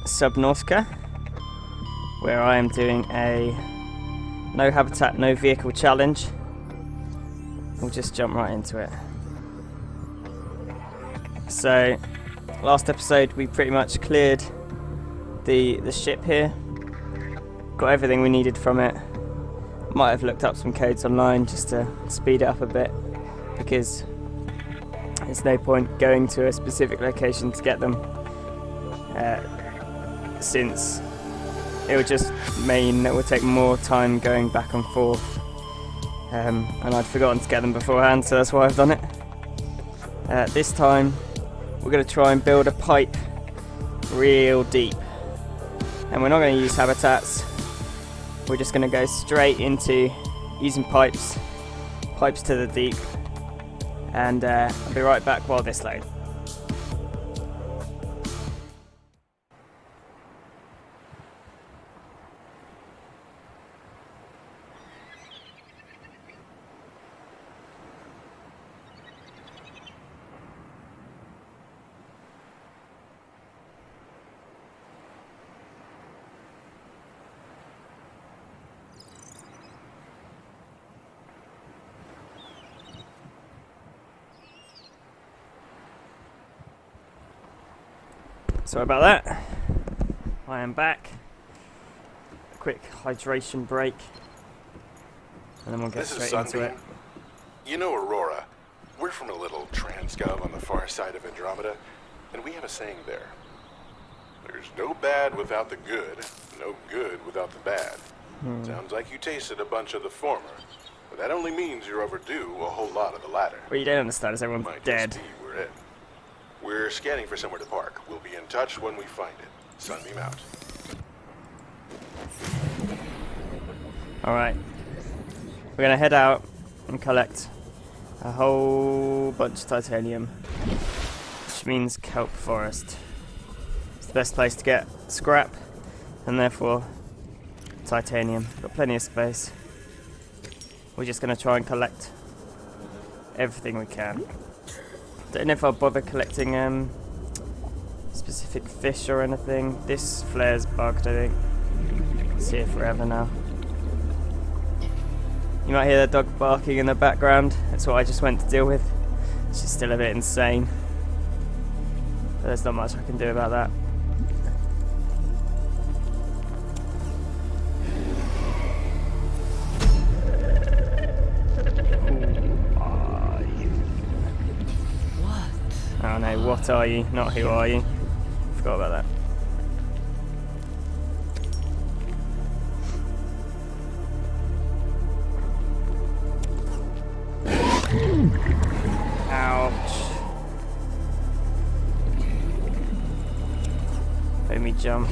Subnautica, where I am doing a no habitat, no vehicle challenge. We'll just jump right into it. So, last episode we pretty much cleared the ship here. Got everything we needed from it. Might have looked up some codes online just to speed it up a bit, because there's no point going to a specific location to get them, since it would just mean it would take more time going back and forth, and I'd forgotten to get them beforehand, so that's why I've done it. This time we're going to try and build a pipe real deep, and we're not going to use habitats. We're just going to go straight into using pipes to the deep, and I'll be right back while this loads. Sorry about that. I am back. A quick hydration break, and then we'll get straight into it. You know Aurora. We're from a little transgov on the far side of Andromeda, and we have a saying there. There's no bad without the good, no good without the bad. Sounds like you tasted a bunch of the former, but that only means you're overdue a whole lot of the latter. What you don't understand is everyone's Might dead. just be we're it. We're scanning for somewhere to park. We'll be in touch when we find it. Sunbeam out. Alright. We're gonna head out and collect a whole bunch of titanium, which means kelp forest. It's the best place to get scrap, and therefore titanium. Got plenty of space. We're just gonna try and collect everything we can. Don't know if I'll bother collecting specific fish or anything. This flare's bugged, I think. It's here forever now. You might hear the dog barking in the background. That's what I just went to deal with. She's still a bit insane, but there's not much I can do about that. Oh no, what are you? Not who are you? Forgot about that. Ouch. Let me jump.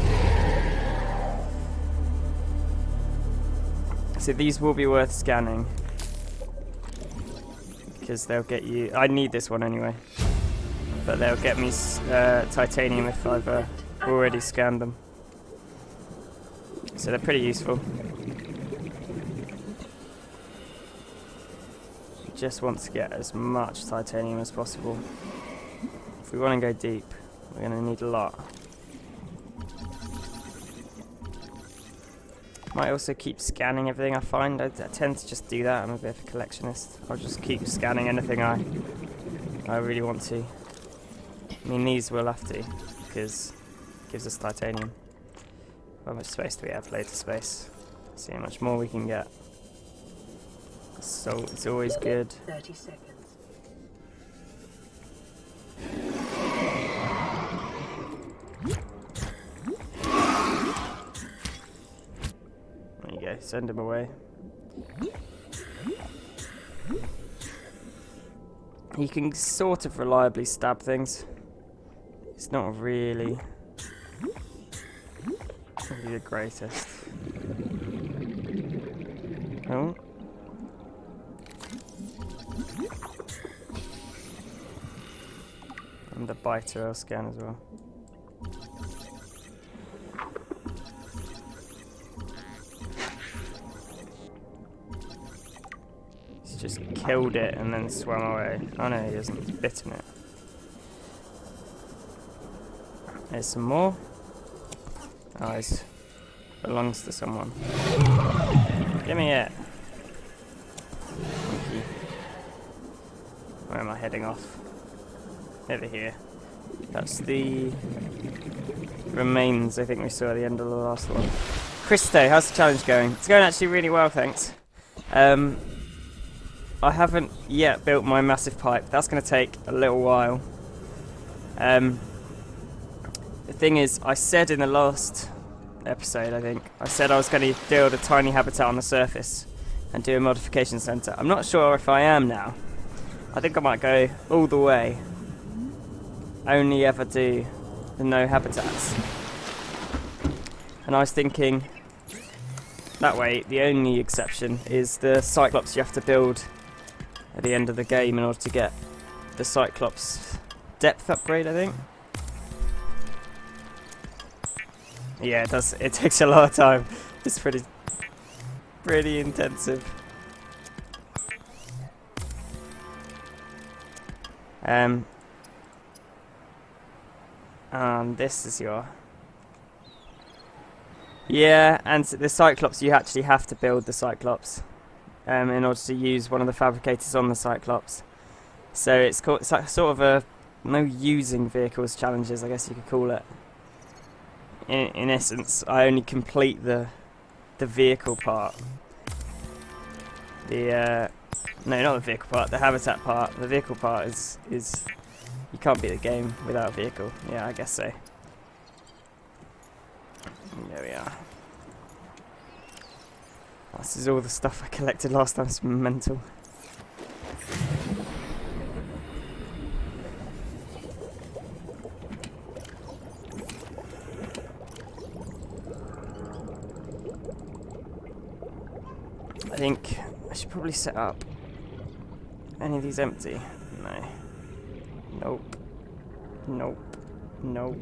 So these will be worth scanning, because they'll get you... I need this one anyway. But they'll get me titanium if I've already scanned them. So they're pretty useful. We just want to get as much titanium as possible. If we want to go deep, we're going to need a lot. Might also keep scanning everything I find. I tend to just do that. I'm a bit of a collectionist. I'll just keep scanning anything I really want to. I mean, these we'll have to, because it gives us titanium. How much space do we have? Loads of space. See how much more we can get. So it's always good. 30 seconds. There you go, send him away. You can sort of reliably stab things. It's not really the greatest. Oh. And the biter I'll scan as well. He's just killed it and then swam away. Oh no, he hasn't. He's bitten it. There's some more. Oh, it belongs to someone. Give me it. Thank you. Where am I heading off? Over here. That's the remains I think we saw at the end of the last one. Christo, how's the challenge going? It's going actually really well, thanks. I haven't yet built my massive pipe. That's going to take a little while. The thing is, I said in the last episode, I think, I said I was going to build a tiny habitat on the surface and do a modification centre. I'm not sure if I am now. I think I might go all the way. Only ever do the no habitats. And I was thinking, that way, the only exception is the Cyclops you have to build at the end of the game in order to get the Cyclops depth upgrade, I think. Yeah, it does. It takes a lot of time. It's pretty intensive. And this is your... Yeah, and the Cyclops, you actually have to build the Cyclops in order to use one of the fabricators on the Cyclops. So it's like sort of a no using vehicles challenges, I guess you could call it. In essence, I only complete the vehicle part. No, not the vehicle part, the habitat part. The vehicle part is you can't beat the game without a vehicle. Yeah, I guess so. There we are. This is all the stuff I collected last time. It's mental. I think I should probably set up. Any of these empty? No. Nope. Nope. Nope.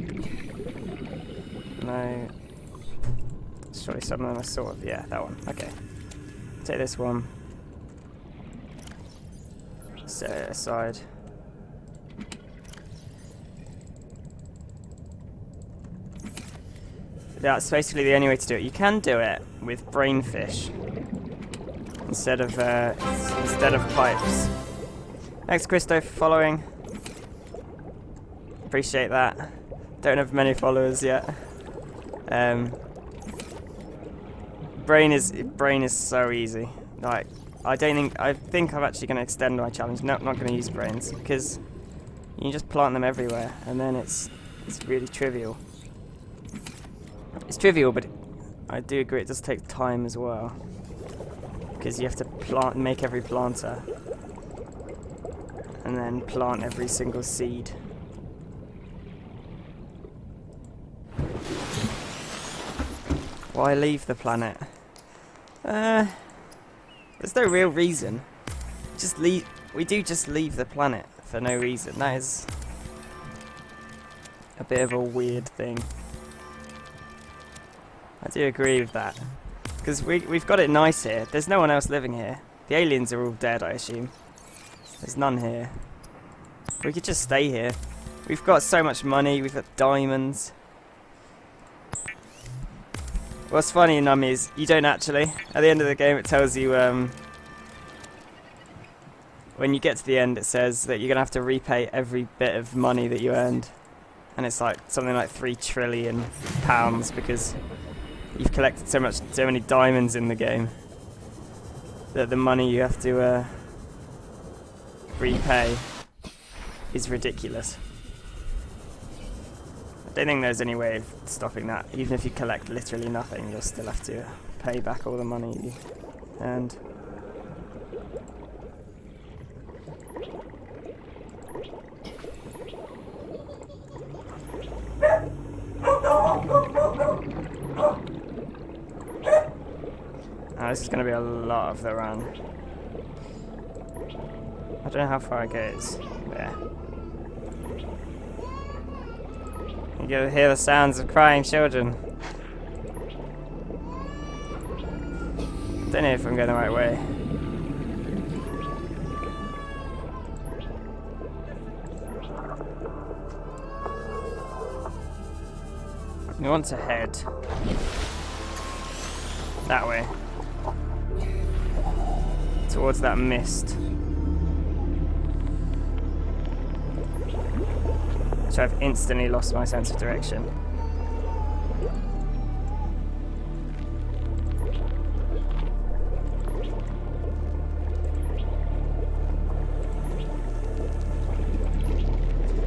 No. Surely some of them are sort of... Yeah, that one. Okay. Take this one. Set it aside. That's basically the only way to do it. You can do it with brainfish instead of pipes. Thanks, Christo, for following. Appreciate that. Don't have many followers yet. Brain is so easy. Like, I think I'm actually going to extend my challenge. No, I'm not going to use brains because you can just plant them everywhere, and then it's really trivial. It's trivial, but I do agree it does take time as well because you have to make every planter, and then plant every single seed. Why leave the planet? There's no real reason. We do just leave the planet for no reason. That is a bit of a weird thing. I do agree with that. Because we've got it nice here. There's no one else living here. The aliens are all dead, I assume. There's none here. We could just stay here. We've got so much money. We've got diamonds. What's funny, Nummy, is you don't actually. At the end of the game, it tells you when you get to the end, it says that you're gonna have to repay every bit of money that you earned, and it's like something like £3 trillion because you've collected so many diamonds in the game that the money you have to repay is ridiculous. I don't think there's any way of stopping that. Even if you collect literally nothing, you'll still have to pay back all the money you earned. This is going to be a lot of the run. I don't know how far it goes. There. You can hear the sounds of crying children. Don't know if I'm going the right way. We want to head that way. Towards that mist. So I've instantly lost my sense of direction.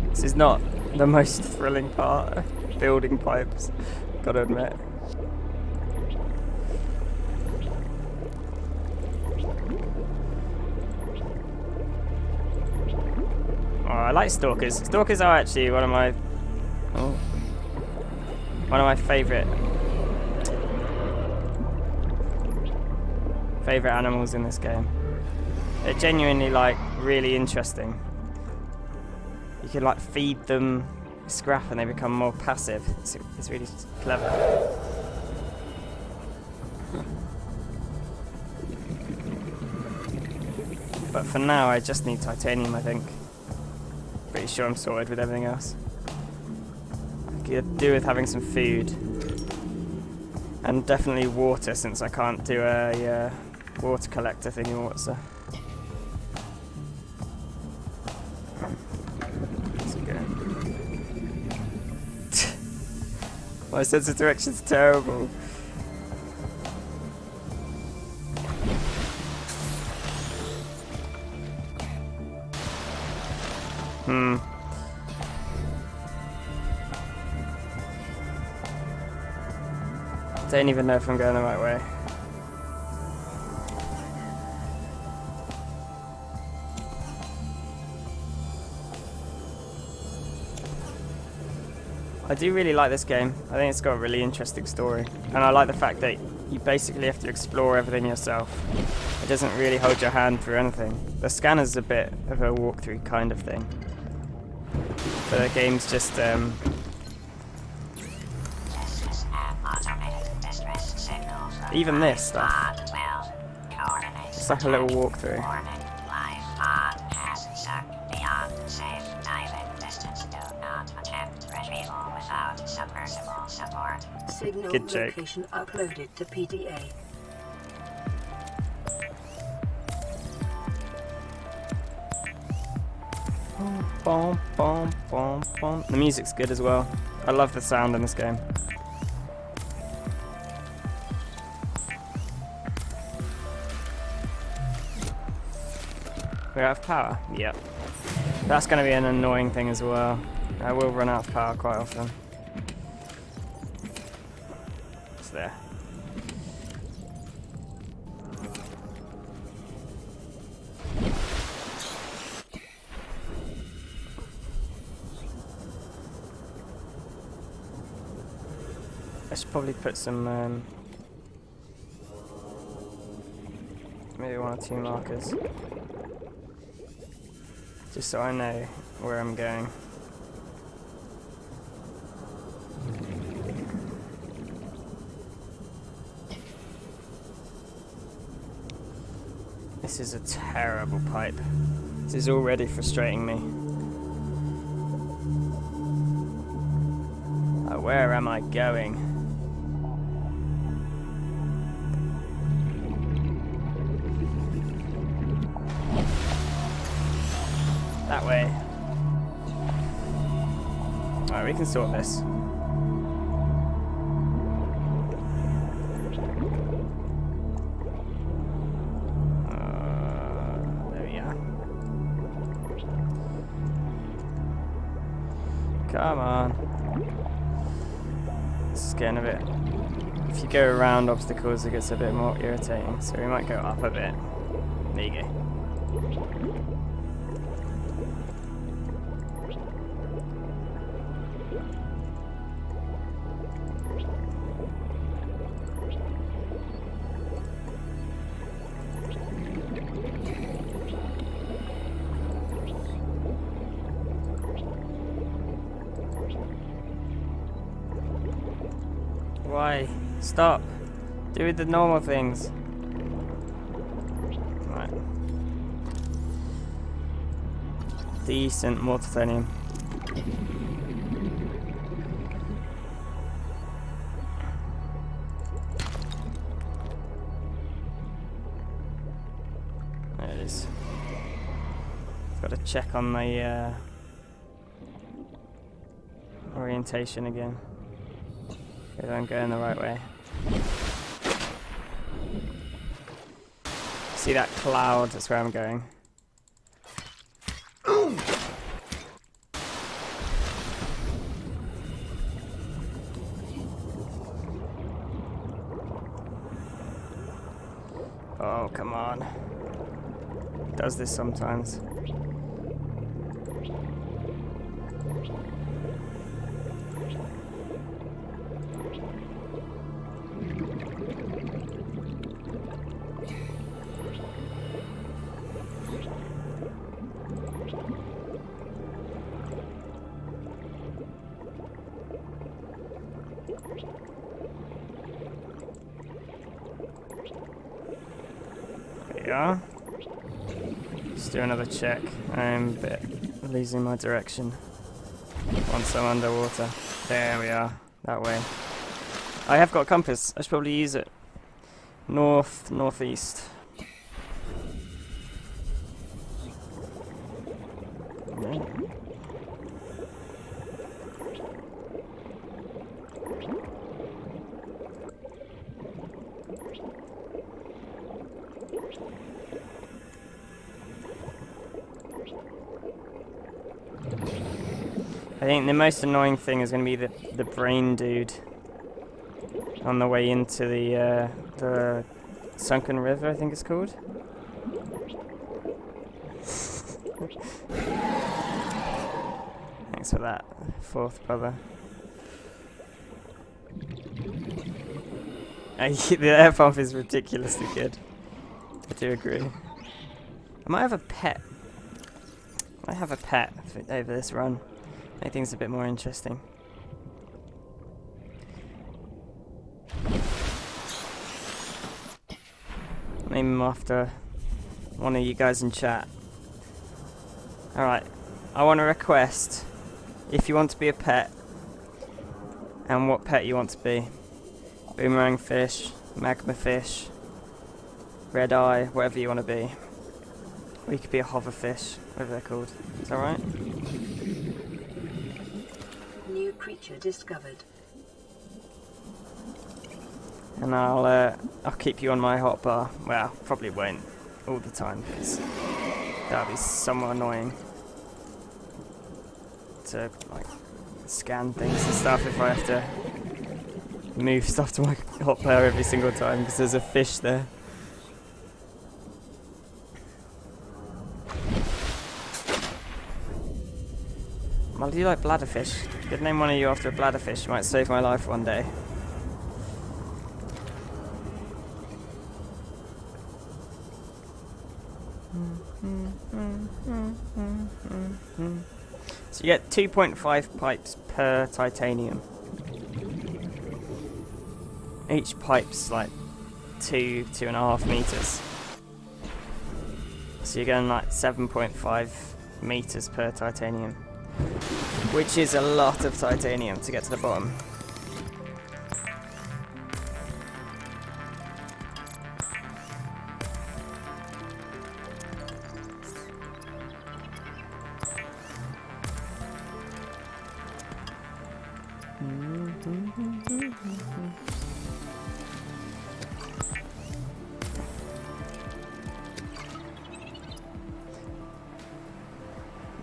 This is not the most thrilling part, building pipes, gotta admit. Oh, I like stalkers. Stalkers are actually one of my favourite animals in this game. They're genuinely like really interesting. You can like feed them scrap and they become more passive. It's really clever. But for now I just need titanium, I think. Pretty sure I'm sorted with everything else. I could do with having some food. And definitely water, since I can't do a water collector thing in water. My sense of direction's terrible. Don't even know if I'm going the right way. I do really like this game. I think it's got a really interesting story. And I like the fact that you basically have to explore everything yourself. It doesn't really hold your hand through anything. The scanner's a bit of a walkthrough kind of thing. But the game's just even this stuff. It's like a little walkthrough. Good joke. Location uploaded to PDA. Bom, bom, bom, bom. The music's good as well. I love the sound in this game. We're out of power? Yep. That's going to be an annoying thing as well. I will run out of power quite often. It's there. I should probably put some maybe 1 or 2 markers, just so I know where I'm going. This is a terrible pipe. This is already frustrating me. Where am I going? That way. Alright, we can sort this. There we are. Come on. This is getting a bit... If you go around obstacles, it gets a bit more irritating. So we might go up a bit. There you go. Why? Stop. Do the normal things. Right. Decent more titanium. is. Got to check on the orientation again. If I'm going the right way. See that cloud? That's where I'm going. Oh, come on. It does this sometimes. There you are. Let's do another check. I'm a bit losing my direction once I'm underwater. There we are. That way. I have got a compass. I should probably use it. North, northeast. I think the most annoying thing is going to be the brain dude on the way into the sunken river, I think it's called. Thanks for that, fourth brother. The air pump is ridiculously good. I do agree. I might have a pet. I have a pet over this run. Make things a bit more interesting. Name him after one of you guys in chat. Alright, I want to request if you want to be a pet and what pet you want to be. Boomerang fish, magma fish, red eye, whatever you want to be. Or you could be a hoverfish, whatever they're called. Is that right? New creature discovered. And I'll keep you on my hotbar. Well, probably won't all the time because that'll be somewhat annoying to like scan things and stuff if I have to move stuff to my hotbar every single time because there's a fish there. Well, do you like bladderfish? Could name one of you after a bladderfish. Might save my life one day. So you get 2.5 pipes per titanium. Each pipe's like 2.5 meters. So you're getting like 7.5 meters per titanium. Which is a lot of titanium to get to the bottom.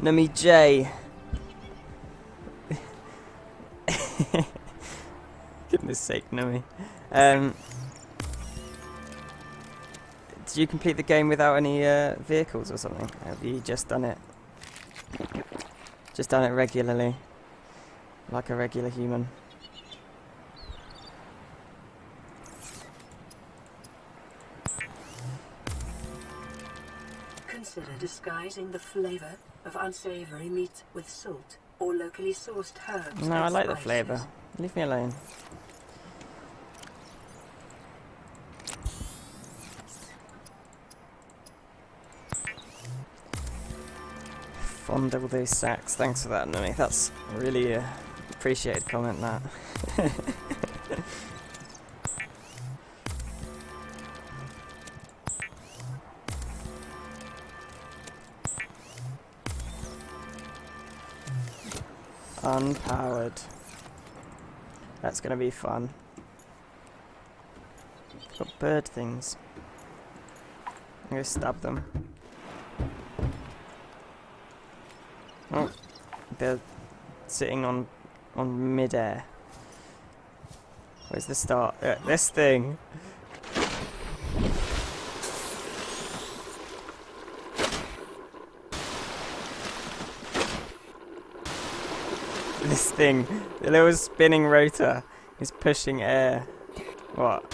Nummy J. Goodness sake, Nummy. Did you complete the game without any vehicles or something? Have you just done it? Just done it regularly? Like a regular human? Consider disguising the flavor of unsavory meat with salt or locally sourced herbs. No, I and like the spices. flavour. Leave me alone. Fondle those sacks. Thanks for that, Numi. That's a really appreciated comment, that. Unpowered. That's gonna be fun. Got bird things. I'm gonna stab them. Oh, they're sitting on mid-air. Where's the start? This thing. This thing, the little spinning rotor, is pushing air. What?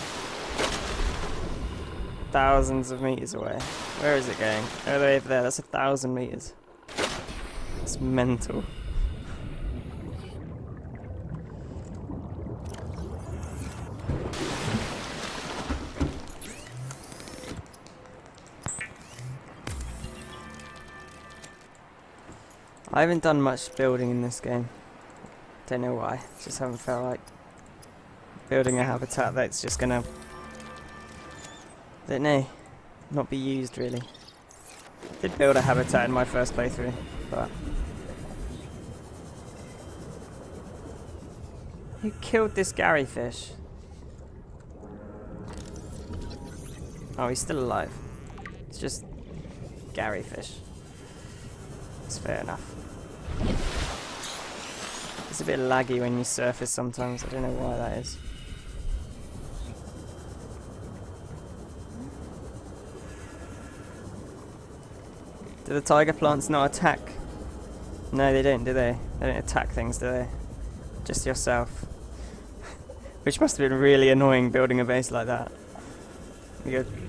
Thousands of meters away. Where is it going? Oh, they're over there. That's 1,000 meters. It's mental. I haven't done much building in this game. Don't know why. Just haven't felt like building a habitat that's just gonna, don't know, not be used really. I did build a habitat in my first playthrough, but who killed this Gary fish? Oh, he's still alive. It's just Gary fish. It's fair enough. It's a bit laggy when you surface sometimes. I don't know why that is. Do the tiger plants not attack? No, they don't, do they? They don't attack things, do they? Just yourself. Which must have been really annoying building a base like that.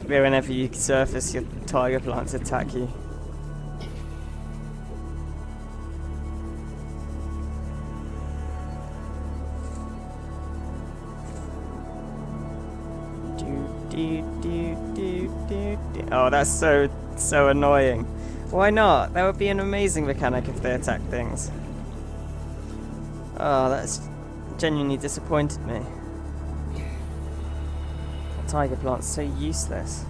Whenever you surface, your tiger plants attack you. Oh, that's so annoying. Why not? That would be an amazing mechanic if they attack things. Oh, that's genuinely disappointed me. That tiger plant's so useless.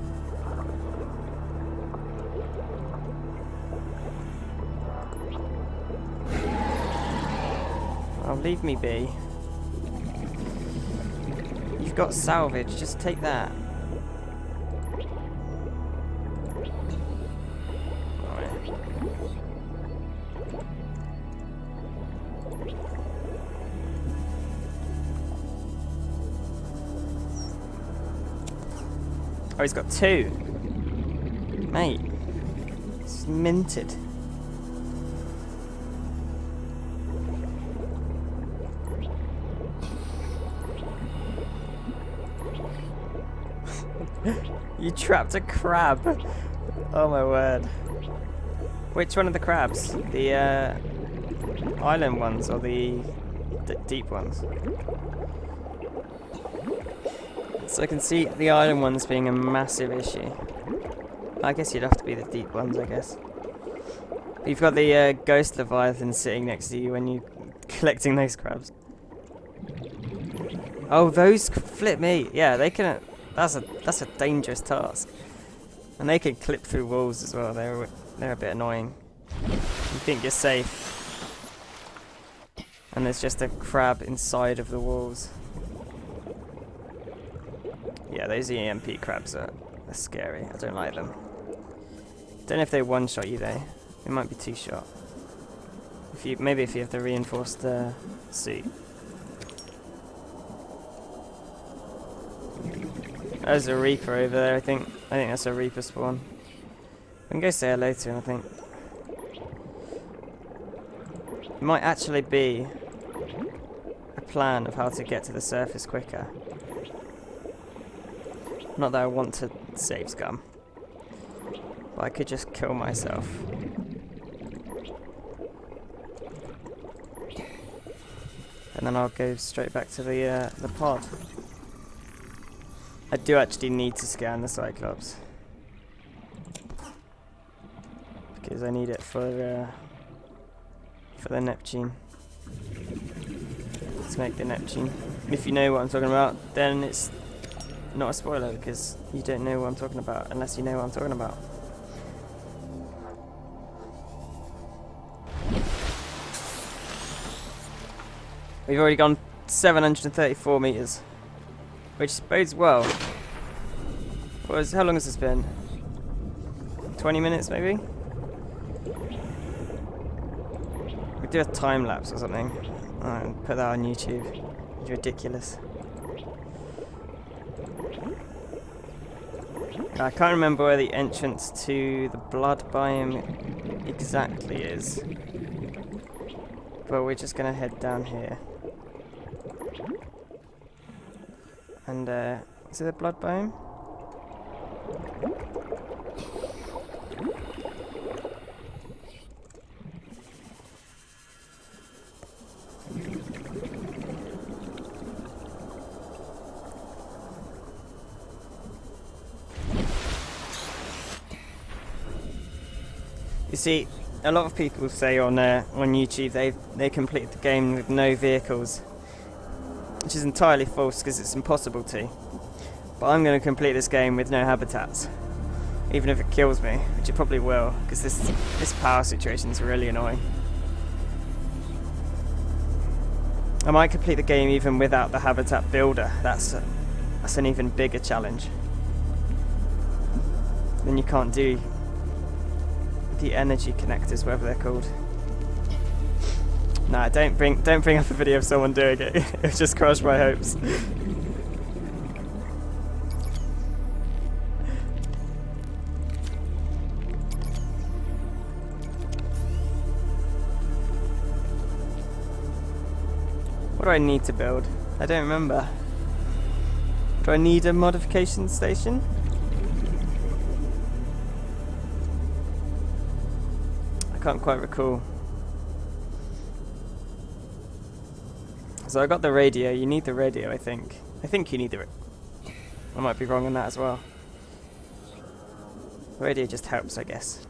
Oh, leave me be. You've got salvage, just take that. Oh, he's got two. Mate. It's minted. You trapped a crab. Oh my word. Which one of the crabs? The island ones or the deep ones? So I can see the island ones being a massive issue. I guess you'd have to be the deep ones, I guess. But you've got the ghost leviathan sitting next to you when you're collecting those crabs. Oh, those flip me. Yeah, they can. That's a dangerous task. And they can clip through walls as well. They're a bit annoying. You think you're safe, and there's just a crab inside of the walls. Yeah, those EMP crabs are scary. I don't like them. Don't know if they one-shot you though. They might be two-shot. Maybe if you have the reinforced suit. There's a Reaper over there, I think. I think that's a Reaper spawn. We can go say hello to him, I think. It might actually be a plan of how to get to the surface quicker. Not that I want to save scum, but I could just kill myself. And then I'll go straight back to the pod. I do actually need to scan the Cyclops, because I need it for the Neptune. Let's make the Neptune. If you know what I'm talking about, then it's not a spoiler, because you don't know what I'm talking about unless you know what I'm talking about. We've already gone 734 meters, which bodes well. How long has this been? 20 minutes maybe? We do a time lapse or something. And put that on YouTube. It's ridiculous. I can't remember where the entrance to the blood biome exactly is. But we're just gonna head down here. And is it the blood biome? You see, a lot of people say on YouTube they complete the game with no vehicles, which is entirely false because it's impossible to. But I'm going to complete this game with no habitats, even if it kills me, which it probably will, because this power situation is really annoying. I might complete the game even without the habitat builder. That's an even bigger challenge. Then you can't do the energy connectors, whatever they're called. Nah, don't bring up a video of someone doing it. It just crushed my hopes. What do I need to build? I don't remember. Do I need a modification station? I can't quite recall. So I got the radio. You need the radio, I think. I think you need the I might be wrong on that as well. The radio just helps, I guess.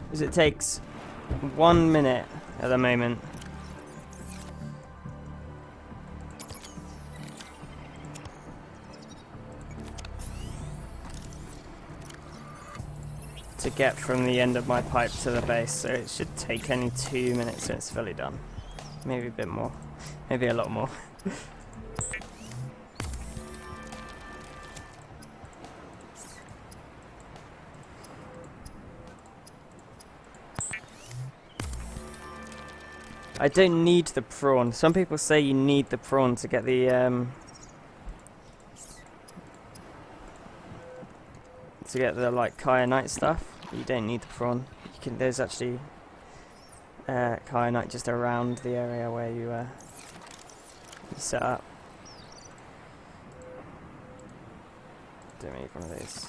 Because it takes 1 minute at the moment to get from the end of my pipe to the base, so it should take only 2 minutes when it's fully done. Maybe a bit more, maybe a lot more. I don't need the prawn. Some people say you need the prawn to get the like kyanite stuff. You don't need the prawn. You can. There's actually kyanite just around the area where you set up. Don't need one of these.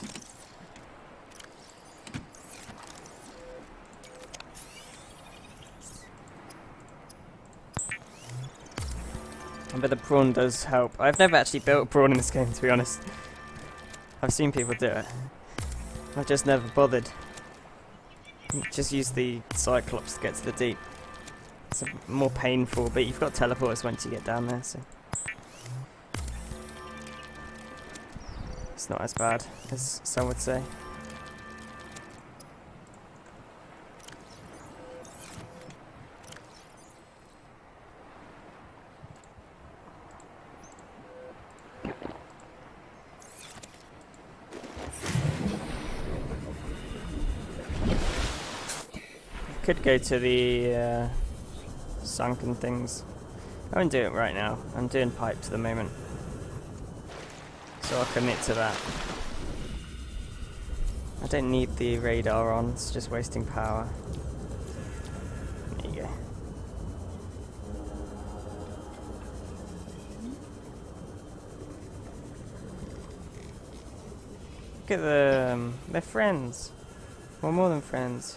But the prawn does help. I've never actually built a prawn in this game, to be honest. I've seen people do it. I've just never bothered. Just use the Cyclops to get to the deep. It's more painful, but you've got teleporters once you get down there, so it's not as bad as some would say. Could go to the sunken things. I won't do it right now. I'm doing pipes at the moment, so I'll commit to that. I don't need the radar on, it's just wasting power. There you go. Look at them, they're friends. Well, more than friends.